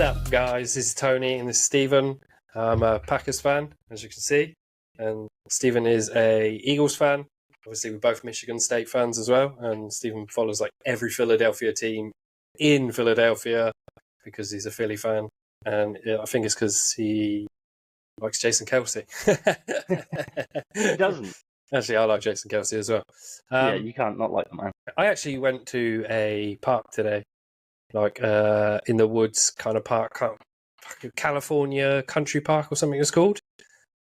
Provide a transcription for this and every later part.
up, guys? This is Tony and this is Stephen. I'm a Packers fan, as you can see, and Stephen is a Eagles fan. Obviously, we're both Michigan State fans as well, and Stephen follows like every Philadelphia team in Philadelphia because he's a Philly fan, and I think it's because he likes Jason Kelce. He doesn't. Actually, I like Jason Kelce as well. Yeah, you can't not like the man. I actually went to a park today, like in the woods kind of park, California Country Park or something it's called.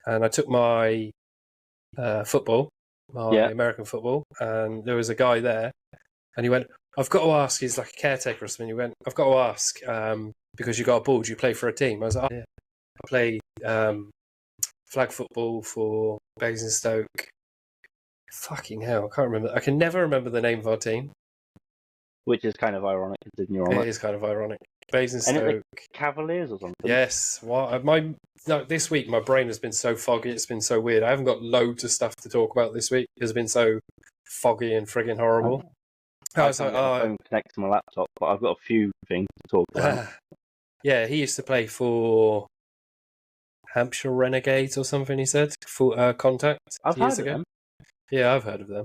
And I took my football, my American football, and there was a guy there, and he went, I've got to ask, he's like a caretaker or something, he went, I've got to ask, because you got a ball, do you play for a team? I was like, oh, yeah. I play flag football for Basingstoke. Fucking hell, I can't remember. I can never remember the name of our team. Which is kind of ironic, considering you're on it. It is kind of ironic. Basingstoke. Cavaliers or something? Yes. This week, my brain has been so foggy. It's been so weird. I haven't got loads of stuff to talk about this week. It's been so foggy and frigging horrible. I was like, phone connect to my laptop, but I've got a few things to talk about. Yeah, he used to play for Hampshire Renegades or something, he said. For Contact. I've heard of them. Yeah, I've heard of them.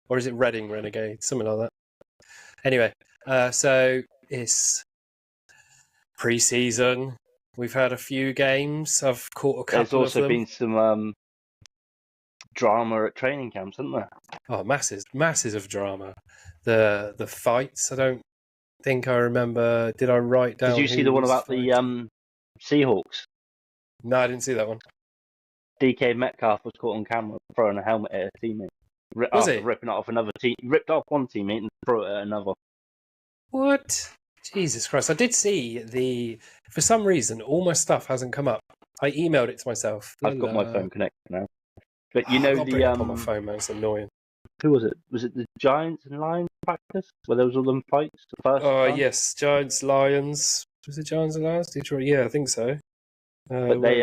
Or is it Reading Renegades? Something like that. Anyway, so it's Preseason. We've had a few games. I've caught a couple of them. There's also been some drama at training camps, hasn't there? Oh, masses of drama. The fights, I don't think I remember. Did I write down? Did you see the one about the Seahawks? No, I didn't see that one. DK Metcalf was caught on camera throwing a helmet at a teammate. Was he? Ripping it off another team. Ripped off one teammate and threw it at another. What? Jesus Christ. I did see for some reason, all my stuff hasn't come up. I emailed it to myself. I've got my phone connected now. But you know on my phone, man. It's annoying. Who was it? Was it the Giants and Lions practice where there was all them fights? The first time? Yes, Giants, Lions. Was it Giants and Lions? Detroit? Yeah, I think so. But they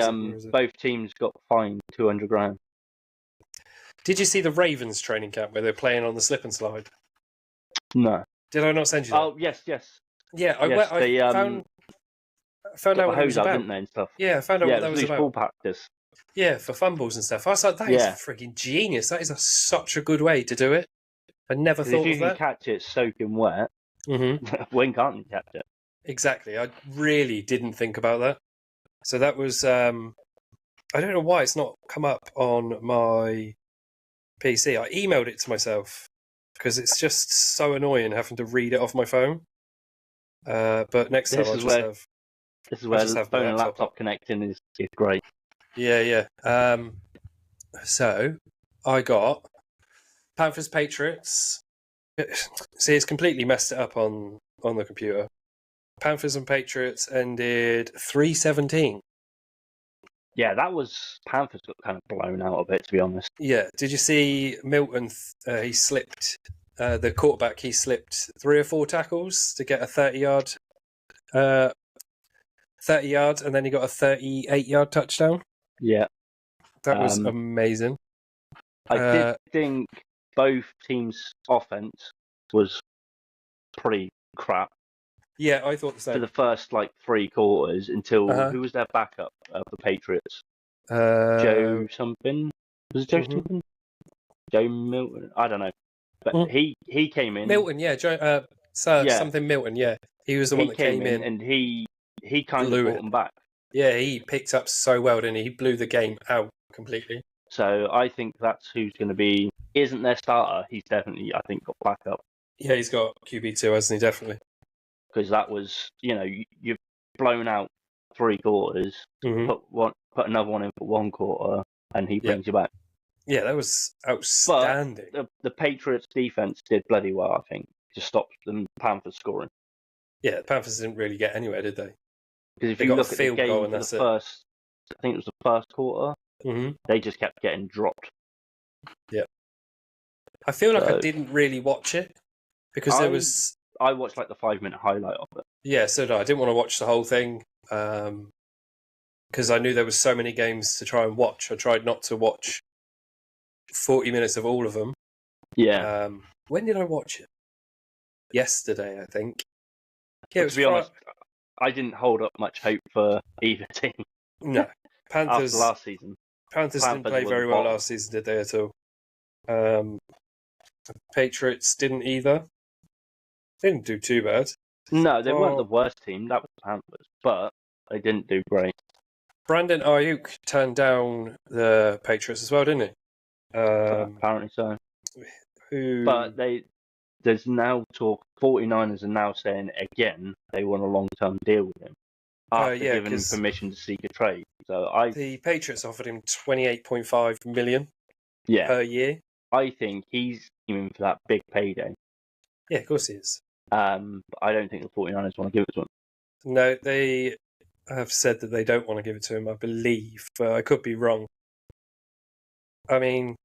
both teams got fined $200,000. Did you see the Ravens training camp where they're playing on the slip and slide? No. Did I not send you that? Oh, yes. Yeah, I found out what it was about. Didn't they, and stuff? Yeah, I found out what that was about. Full practice. Yeah, for fumbles and stuff. I was like, that is freaking genius. That is such a good way to do it. I never thought of that. If you can catch it soaking wet, when can't you catch it? Exactly. I really didn't think about that. So that was, I don't know why it's not come up on my PC. I emailed it to myself because it's just so annoying having to read it off my phone. But next time This is where the phone and laptop connecting is great. Yeah. So I got Panthers Patriots. See, it's completely messed it up on the computer. Panthers and Patriots ended 3-17. Yeah, Panthers got kind of blown out a bit, to be honest. Yeah, did you see Milton? He slipped. The quarterback, he slipped 3 or 4 tackles to get a 30-yard, 30 yards, and then he got a 38-yard touchdown. Yeah, that was amazing. I did think both teams' offense was pretty crap. Yeah, I thought the same. For the first 3 quarters until who was their backup of the Patriots? Joe something. Was it Joe something? Joe Milton? I don't know. But he came in. Milton, yeah. Joe, something Milton, yeah. He was the one that came in. And he kind of brought them back. Yeah, he picked up so well, didn't he? He blew the game out completely. So I think that's who's going to be. Isn't their starter? He's definitely, I think, got backup. Yeah, he's got QB2, hasn't he? Definitely. Because that was, you've blown out 3 quarters, put another one in for 1 quarter, and he brings you back. Yeah, that was outstanding. But the Patriots defense did bloody well, I think, to stop the Panthers scoring. Yeah, the Panthers didn't really get anywhere, did they? Because if you look at the game for the first, I think it was the first quarter, they just kept getting dropped. Yeah. I feel like I didn't really watch it because I watched the 5-minute highlight of it. Yeah, so no, I didn't want to watch the whole thing because I knew there was so many games to try and watch. I tried not to watch 40 minutes of all of them. Yeah. When did I watch it? Yesterday, I think. Yeah, to be honest, I didn't hold up much hope for either team. No, After last season. Panthers didn't play very well last season, did they at all? Patriots didn't either. They didn't do too bad. No, they weren't the worst team. That was the Panthers, but they didn't do great. Brandon Ayuk turned down the Patriots as well, didn't he? Apparently so. But there's now talk. 49ers are now saying again they want a long-term deal with him after giving him permission to seek a trade. So the Patriots offered him $28.5 million per year. I think he's aiming for that big payday. Yeah, of course he is. I don't think the 49ers want to give it to him. No, they have said that they don't want to give it to him, I believe, but I could be wrong. I mean,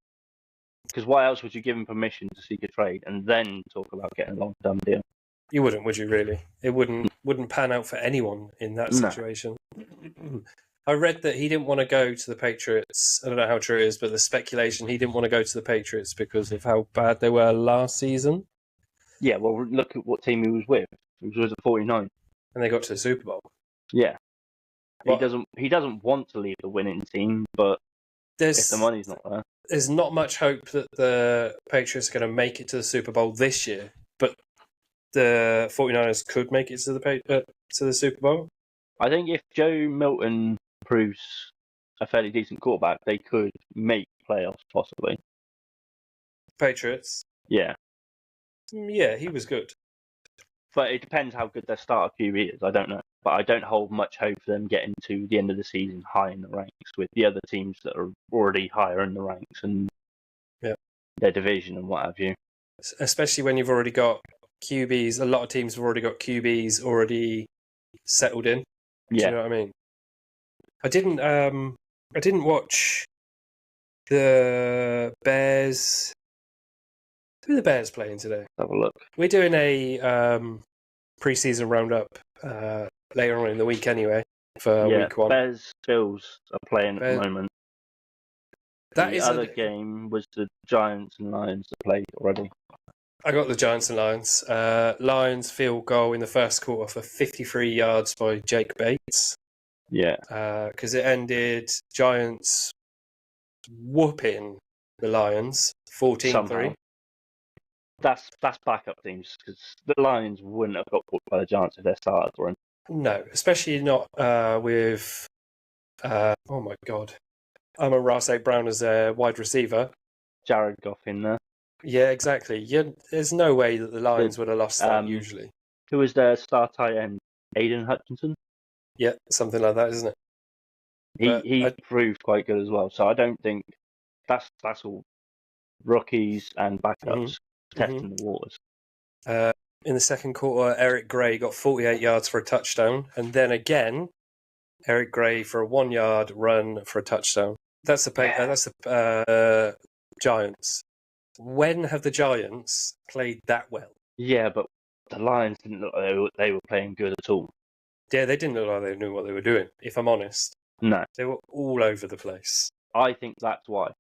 because why else would you give him permission to seek a trade and then talk about getting a long-term deal? You wouldn't, would you? Really? It wouldn't pan out for anyone in that situation. No. I read that he didn't want to go to the Patriots. I don't know how true it is, but the speculation he didn't want to go to the Patriots because of how bad they were last season. Yeah, well, look at what team he was with. He was at 49, and they got to the Super Bowl. Yeah, he doesn't want to leave the winning team, but if the money's not there, there's not much hope that the Patriots are going to make it to the Super Bowl this year. But the 49ers could make it to the Super Bowl. I think if Joe Milton proves a fairly decent quarterback, they could make playoffs possibly. Patriots? Yeah. Yeah, he was good. But it depends how good their starter QB is. I don't know. But I don't hold much hope for them getting to the end of the season high in the ranks with the other teams that are already higher in the ranks and their division and what have you. Especially when you've already got QBs. A lot of teams have already got QBs already settled in. Do you know what I mean? I didn't watch the Bears. Who are the Bears playing today? Have a look. We're doing a preseason roundup later on in the week anyway for week 1. Bears Bills are playing at the moment. The other game was the Giants and Lions that played already. I got the Giants and Lions. Lions field goal in the first quarter for 53 yards by Jake Bates. Yeah. Because it ended Giants whooping the Lions 14-3. That's backup teams because the Lions wouldn't have got whooped by the Giants if their starters were in. No, especially not with oh my god, Amon-Ra St. Brown as a wide receiver. Jared Goff in there. Yeah, exactly. There's no way that the Lions would have lost that usually. Who was their star tight end? Aiden Hutchinson? Yeah, something like that, isn't it? He proved quite good as well. So I don't think that's all rookies and backups testing the waters. In the second quarter, Eric Gray got 48 yards for a touchdown, and then again, Eric Gray for a 1-yard run for a touchdown. That's the Giants. When have the Giants played that well? Yeah, but the Lions didn't look like they were playing good at all. Yeah, they didn't look like they knew what they were doing, if I'm honest. No. They were all over the place. I think that's why.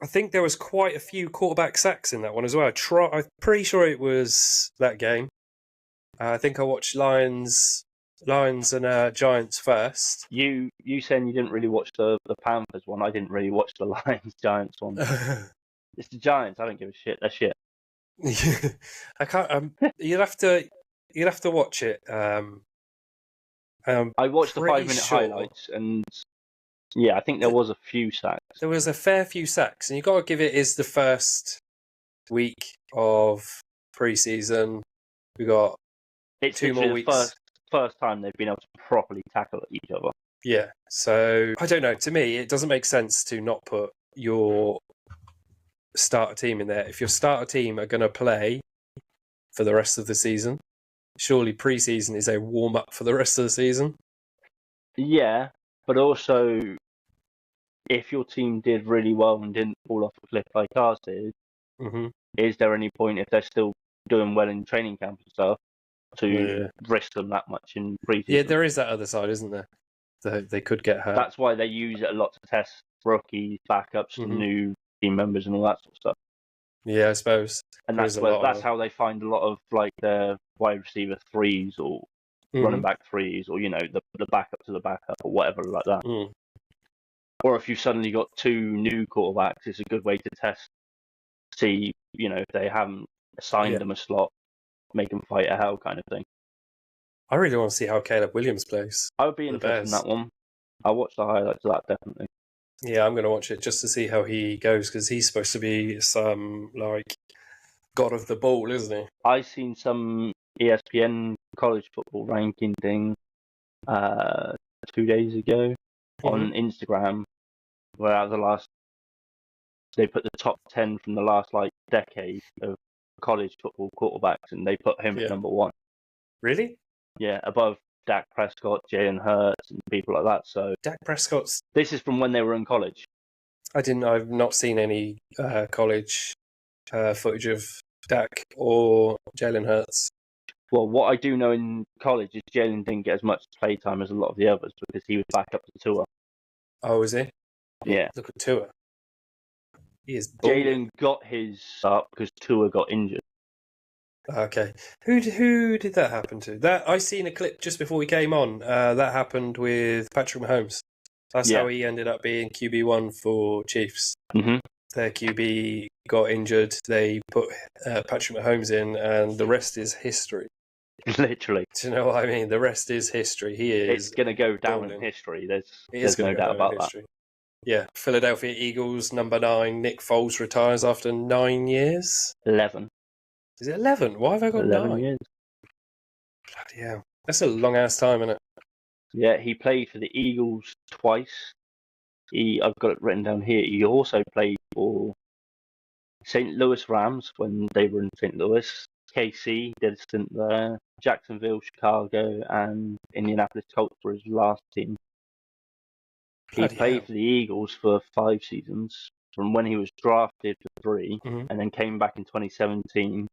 I think there was quite a few quarterback sacks in that one as well. I'm pretty sure it was that game. I think I watched Lions and Giants first. You saying you didn't really watch the Panthers one. I didn't really watch the Lions Giants one. It's the Giants. I don't give a shit. They're shit. I can't. You'll have to watch it. I watched the 5-minute highlights, and yeah, I think there was a few sacks. There was a fair few sacks, and you got to give it is the first week of preseason. We got 2 more weeks. First time they've been able to properly tackle each other. Yeah, so I don't know. To me, it doesn't make sense to not put your starter team in there. If your starter team are going to play for the rest of the season, surely preseason is a warm-up for the rest of the season. Yeah, but also, if your team did really well and didn't fall off a cliff like ours did, is there any point if they're still doing well in training camp and stuff to risk them that much in preseason? Yeah, there is that other side, isn't there? They could get hurt. That's why they use it a lot to test rookies, backups, new team members, and all that sort of stuff. Yeah, I suppose. And that's how they find a lot of like their wide receiver 3s or running back threes, or the backup to the backup, or whatever like that. Mm. Or if you've suddenly got two new quarterbacks, it's a good way to see if they haven't assigned them a slot, make them fight a hell kind of thing. I really want to see how Caleb Williams plays. I would be interested in that one. I'll watch the highlights of that, definitely. Yeah, I'm going to watch it just to see how he goes, because he's supposed to be some, god of the ball, isn't he? I seen some ESPN college football ranking thing 2 days ago on Instagram, where they put the top 10 from the last decade of college football quarterbacks, and they put him at number 1. Really? Yeah, above Dak Prescott, Jalen Hurts, and people like that. So Dak Prescott's. This is from when they were in college. I've not seen any college footage of Dak or Jalen Hurts. Well, what I do know in college is Jalen didn't get as much play time as a lot of the others because he was back up to Tua. Oh, is he? Yeah. Look at Tua. He is Jalen got his up because Tua got injured. Okay. Who did that happen to? That I seen a clip just before we came on. That happened with Patrick Mahomes. That's how he ended up being QB1 for Chiefs. Mm-hmm. Their QB got injured. They put Patrick Mahomes in, and the rest is history. Literally. Do you know what I mean? The rest is history. It's going to go down in history. There's no doubt about that. Yeah. Philadelphia Eagles, number 9. Nick Foles retires after 9 years. 11. Is it 11? Why have I got 11 9? years. Bloody hell. That's a long-ass time, isn't it? Yeah, he played for the Eagles twice. I've got it written down here. He also played for St. Louis Rams when they were in St. Louis. KC did a stint there. Jacksonville, Chicago, and Indianapolis Colts were his last team. He played for the Eagles for 5 seasons, from when he was drafted for 3, and then came back in 2017,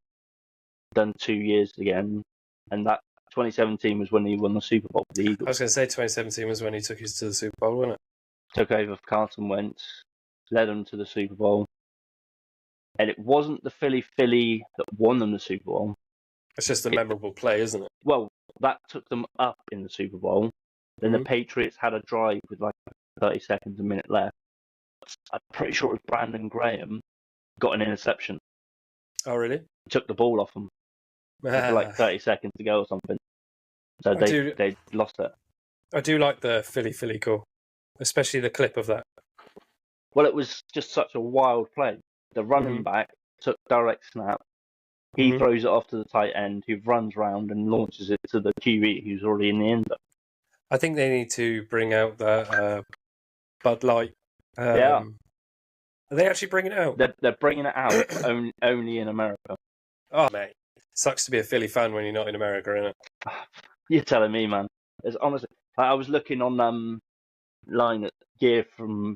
done 2 years again, and that 2017 was when he won the Super Bowl for the Eagles. I was going to say 2017 was when he took us to the Super Bowl, wasn't it? Took over for Carson Wentz, led them to the Super Bowl. And it wasn't the Philly that won them the Super Bowl. It's just a memorable play, isn't it? Well, that took them up in the Super Bowl. Then the Patriots had a drive with 30 seconds, a minute left. I'm pretty sure it was Brandon Graham got an interception. Oh, really? Took the ball off them with 30 seconds to go or something. So they lost it. I do like the Philly call, especially the clip of that. Well, it was just such a wild play. The running back took direct snap. He throws it off to the tight end, who runs round and launches it to the QB, who's already in the end zone. I think they need to bring out the Bud Light. Yeah. Are they actually bringing it out? They're bringing it out only in America. Oh, mate. Sucks to be a Philly fan when you're not in America, innit? You're telling me, man. It's honestly, I was looking on line at gear from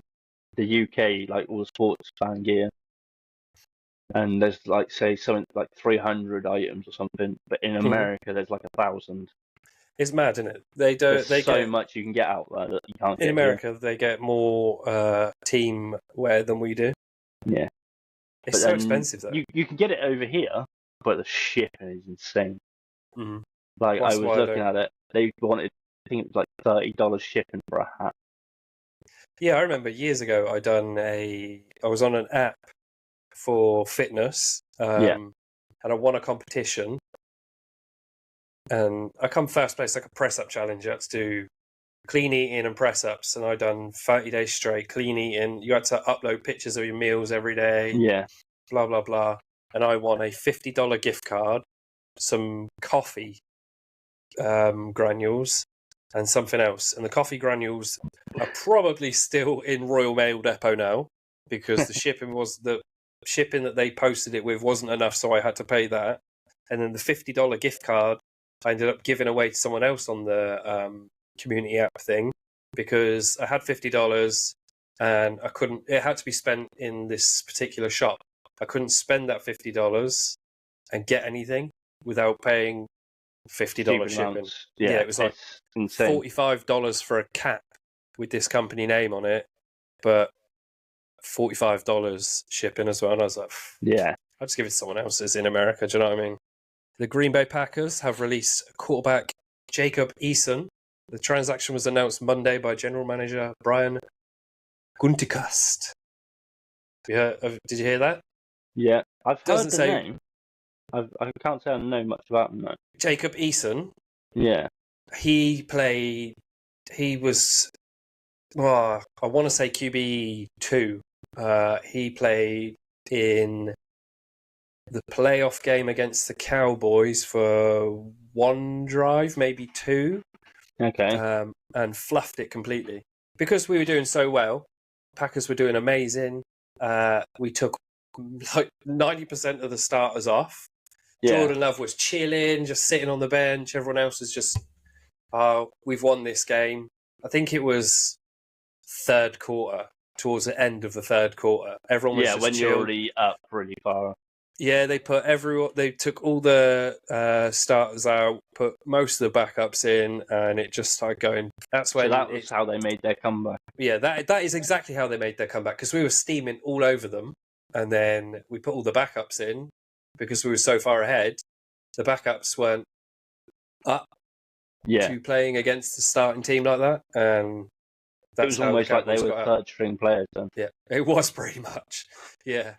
the UK, all the sports fan gear. And there's say something like 300 items or something, but in America there's 1,000. It's mad, isn't it? There's so much you can get out there that you can't get in America. Here. They get more team wear than we do. Yeah, it's so expensive though. You can get it over here, but the shipping is insane. Mm-hmm. I was looking at it. They wanted, I think it was $30 shipping for a hat. Yeah, I remember years ago I was on an app for fitness, and I won a competition, and I come first place, a press-up challenge. You had to do clean eating and press-ups, and I done 30 days straight clean eating. You had to upload pictures of your meals every day, blah blah blah, and I won a $50 gift card, some coffee granules, and something else. And the coffee granules are probably still in Royal Mail Depot now, because the shipping that they posted it with wasn't enough, so I had to pay that. And then the $50 gift card I ended up giving away to someone else on the community app thing, because I had $50 and I couldn't. It had to be spent in this particular shop. I couldn't spend that $50 and get anything without paying $50 shipping. Yeah, it was insane. $45 for a cap with this company name on it, but $45 shipping as well. And I was like, yeah, I'll just give it to someone else. It's in America. Do you know what I mean? The Green Bay Packers have released quarterback Jacob Eason. The transaction was announced Monday by General Manager Brian Guntikast. Did you hear that? Yeah, I've heard the name. I can't say I know much about him though. Jacob Eason. Yeah. He was, I want to say QB2. He played in the playoff game against the Cowboys for one drive, maybe two. Okay. And fluffed it completely. Because we were doing so well, Packers were doing amazing. We took like 90% of the starters off. Yeah. Jordan Love was chilling, just sitting on the bench. Everyone else was just, we've won this game. I think it was third quarter, towards the end of the third quarter. Everyone was just when chilled. You're already up really far. Yeah, they took all the starters out, put most of the backups in, and it just started going. That's when that was how they made their comeback. Yeah, that is exactly how they made their comeback, because we were steaming all over them, and then we put all the backups in because we were so far ahead. The backups weren't up to playing against the starting team like that, and it was almost like they were third string players then. Yeah, it was pretty much. Yeah,